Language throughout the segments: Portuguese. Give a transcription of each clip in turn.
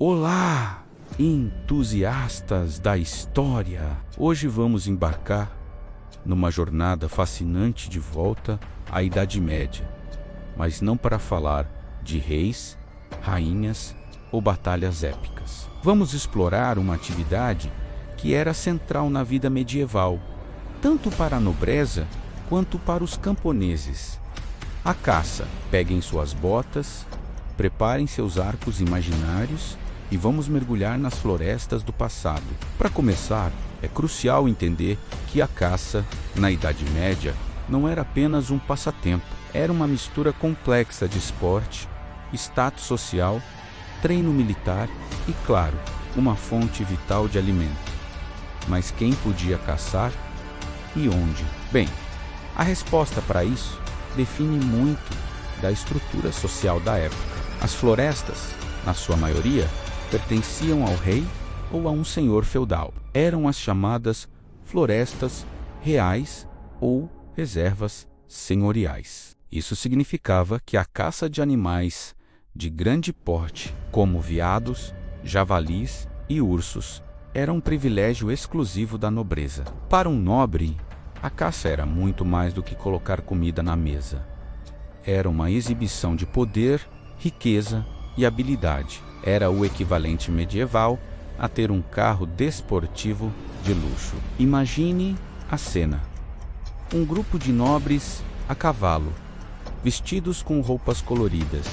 Olá, entusiastas da história! Hoje vamos embarcar numa jornada fascinante de volta à Idade Média, mas não para falar de reis, rainhas ou batalhas épicas. Vamos explorar uma atividade que era central na vida medieval, tanto para a nobreza quanto para os camponeses. A caça. Peguem suas botas, preparem seus arcos imaginários e vamos mergulhar nas florestas do passado. Para começar, é crucial entender que a caça, na Idade Média, não era apenas um passatempo. Era uma mistura complexa de esporte, status social, treino militar e, claro, uma fonte vital de alimento. Mas quem podia caçar e onde? Bem, a resposta para isso define muito da estrutura social da época. As florestas, na sua maioria, pertenciam ao rei ou a um senhor feudal. Eram as chamadas florestas reais ou reservas senhoriais. Isso significava que a caça de animais de grande porte, como veados, javalis e ursos, era um privilégio exclusivo da nobreza. Para um nobre, a caça era muito mais do que colocar comida na mesa. Era uma exibição de poder, riqueza e habilidade. Era o equivalente medieval a ter um carro desportivo de luxo. Imagine a cena. Um grupo de nobres a cavalo, vestidos com roupas coloridas,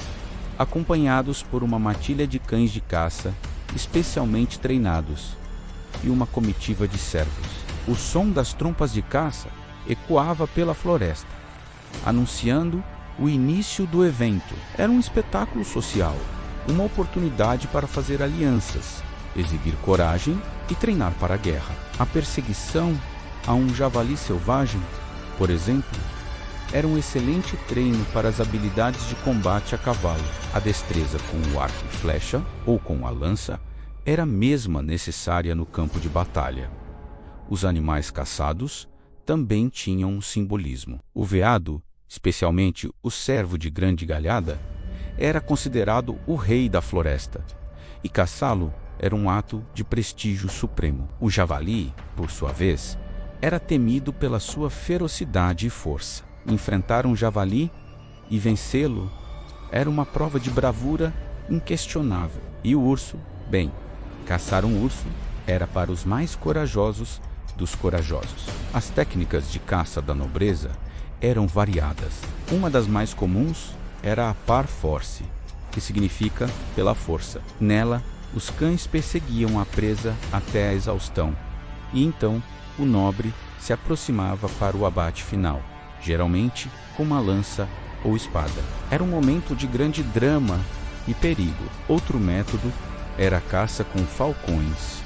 acompanhados por uma matilha de cães de caça especialmente treinados e uma comitiva de servos. O som das trompas de caça ecoava pela floresta, anunciando o início do evento. Era um espetáculo social, uma oportunidade para fazer alianças, exibir coragem e treinar para a guerra. A perseguição a um javali selvagem, por exemplo, era um excelente treino para as habilidades de combate a cavalo. A destreza com o arco e flecha ou com a lança era a mesma necessária no campo de batalha. Os animais caçados também tinham um simbolismo. O veado, especialmente o cervo de grande galhada, era considerado o rei da floresta, e caçá-lo era um ato de prestígio supremo. O javali, por sua vez, era temido pela sua ferocidade e força. Enfrentar um javali e vencê-lo era uma prova de bravura inquestionável. E o urso, bem, caçar um urso era para os mais corajosos dos corajosos. As técnicas de caça da nobreza eram variadas. Uma das mais comuns era a par force, que significa pela força. Nela, os cães perseguiam a presa até a exaustão, e então o nobre se aproximava para o abate final, geralmente com uma lança ou espada. Era um momento de grande drama e perigo. Outro método era a caça com falcões.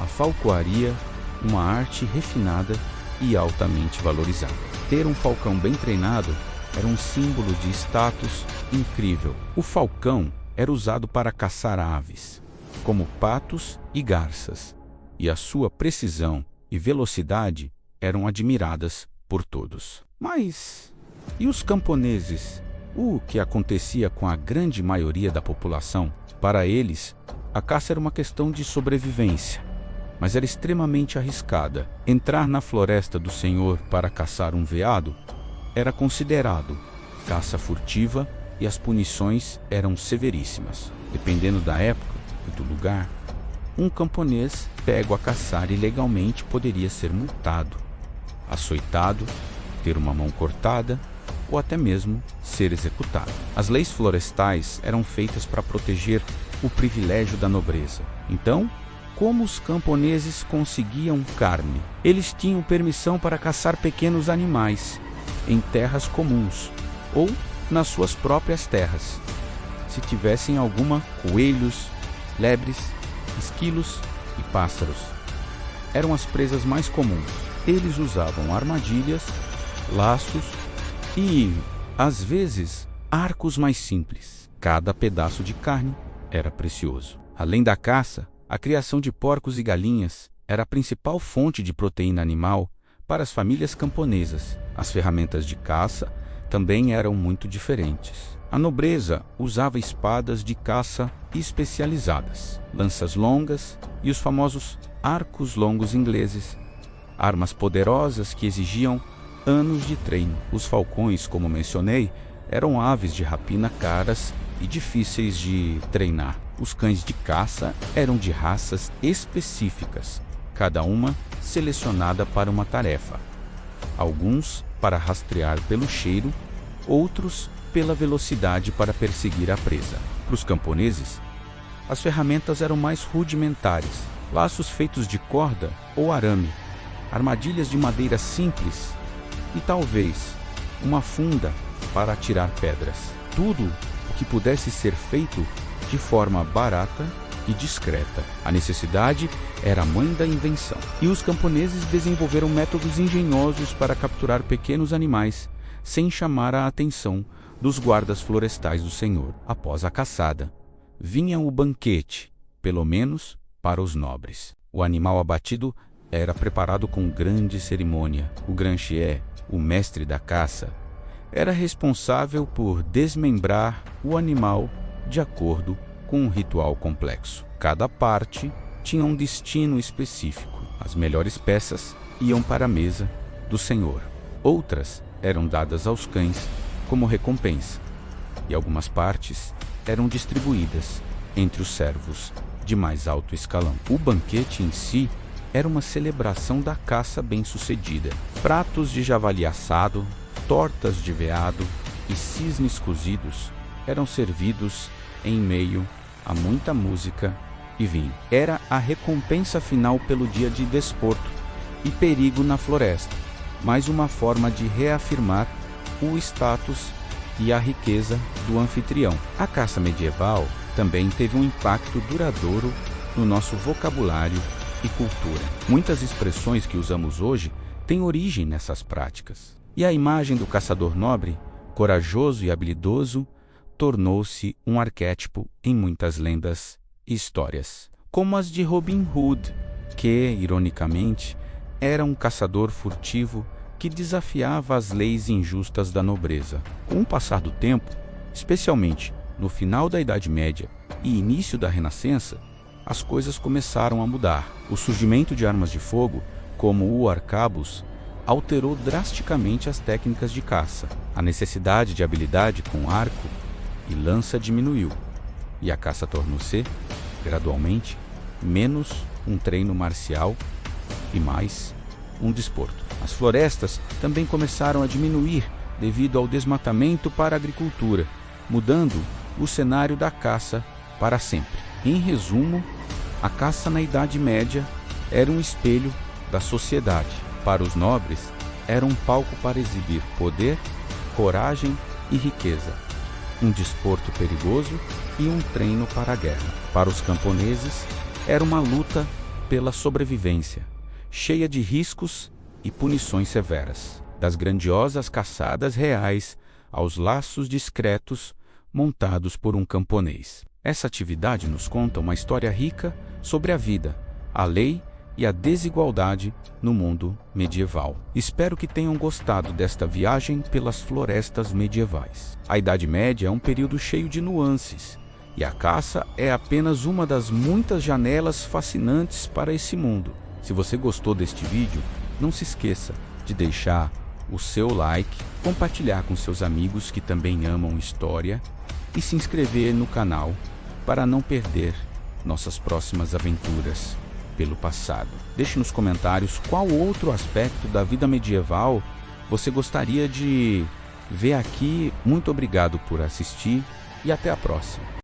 A falcoaria, uma arte refinada e altamente valorizada. Ter um falcão bem treinado era um símbolo de status incrível. O falcão era usado para caçar aves, como patos e garças, e a sua precisão e velocidade eram admiradas por todos. Mas e os camponeses? O que acontecia com a grande maioria da população? Para eles, a caça era uma questão de sobrevivência, mas era extremamente arriscada. Entrar na floresta do senhor para caçar um veado era considerado caça furtiva e as punições eram severíssimas. Dependendo da época e do lugar, um camponês pego a caçar ilegalmente poderia ser multado, açoitado, ter uma mão cortada ou até mesmo ser executado. As leis florestais eram feitas para proteger o privilégio da nobreza. Então, como os camponeses conseguiam carne? Eles tinham permissão para caçar pequenos animais em terras comuns ou nas suas próprias terras. Se tivessem alguma, coelhos, lebres, esquilos e pássaros eram as presas mais comuns. Eles usavam armadilhas, laços e, às vezes, arcos mais simples. Cada pedaço de carne era precioso. Além da caça, a criação de porcos e galinhas era a principal fonte de proteína animal para as famílias camponesas. As ferramentas de caça também eram muito diferentes. A nobreza usava espadas de caça especializadas, lanças longas e os famosos arcos longos ingleses, armas poderosas que exigiam anos de treino. Os falcões, como mencionei, eram aves de rapina caras e difíceis de treinar. Os cães de caça eram de raças específicas, cada uma selecionada para uma tarefa. Alguns para rastrear pelo cheiro, outros pela velocidade para perseguir a presa. Para os camponeses, as ferramentas eram mais rudimentares, laços feitos de corda ou arame, armadilhas de madeira simples e talvez uma funda para atirar pedras. Tudo o que pudesse ser feito de forma barata e discreta. A necessidade era a mãe da invenção. E os camponeses desenvolveram métodos engenhosos para capturar pequenos animais sem chamar a atenção dos guardas florestais do Senhor. Após a caçada, vinha o banquete, pelo menos para os nobres. O animal abatido era preparado com grande cerimônia. O granchier, o mestre da caça, era responsável por desmembrar o animal de acordo com um ritual complexo. Cada parte tinha um destino específico. As melhores peças iam para a mesa do Senhor. Outras eram dadas aos cães como recompensa, e algumas partes eram distribuídas entre os servos de mais alto escalão. O banquete em si era uma celebração da caça bem-sucedida. Pratos de javali assado, tortas de veado e cisnes cozidos eram servidos em meio a muita música e vinho. Era a recompensa final pelo dia de desporto e perigo na floresta, mais uma forma de reafirmar o status e a riqueza do anfitrião. A caça medieval também teve um impacto duradouro no nosso vocabulário e cultura. Muitas expressões que usamos hoje têm origem nessas práticas. E a imagem do caçador nobre, corajoso e habilidoso, tornou-se um arquétipo em muitas lendas e histórias, como as de Robin Hood, que, ironicamente, era um caçador furtivo que desafiava as leis injustas da nobreza. Com o passar do tempo, especialmente no final da Idade Média e início da Renascença, as coisas começaram a mudar. O surgimento de armas de fogo, como o arcabuz, alterou drasticamente as técnicas de caça. A necessidade de habilidade com arco e lança diminuiu, e a caça tornou-se, gradualmente, menos um treino marcial e mais um desporto. As florestas também começaram a diminuir devido ao desmatamento para a agricultura, mudando o cenário da caça para sempre. Em resumo, a caça na Idade Média era um espelho da sociedade. Para os nobres, era um palco para exibir poder, coragem e riqueza, um desporto perigoso e um treino para a guerra. Para os camponeses, era uma luta pela sobrevivência, cheia de riscos e punições severas, das grandiosas caçadas reais aos laços discretos montados por um camponês. Essa atividade nos conta uma história rica sobre a vida, a lei e a desigualdade no mundo medieval. Espero que tenham gostado desta viagem pelas florestas medievais. A Idade Média é um período cheio de nuances, e a caça é apenas uma das muitas janelas fascinantes para esse mundo. Se você gostou deste vídeo, não se esqueça de deixar o seu like, compartilhar com seus amigos que também amam história e se inscrever no canal para não perder nossas próximas aventuras pelo passado. Deixe nos comentários qual outro aspecto da vida medieval você gostaria de ver aqui. Muito obrigado por assistir e até a próxima.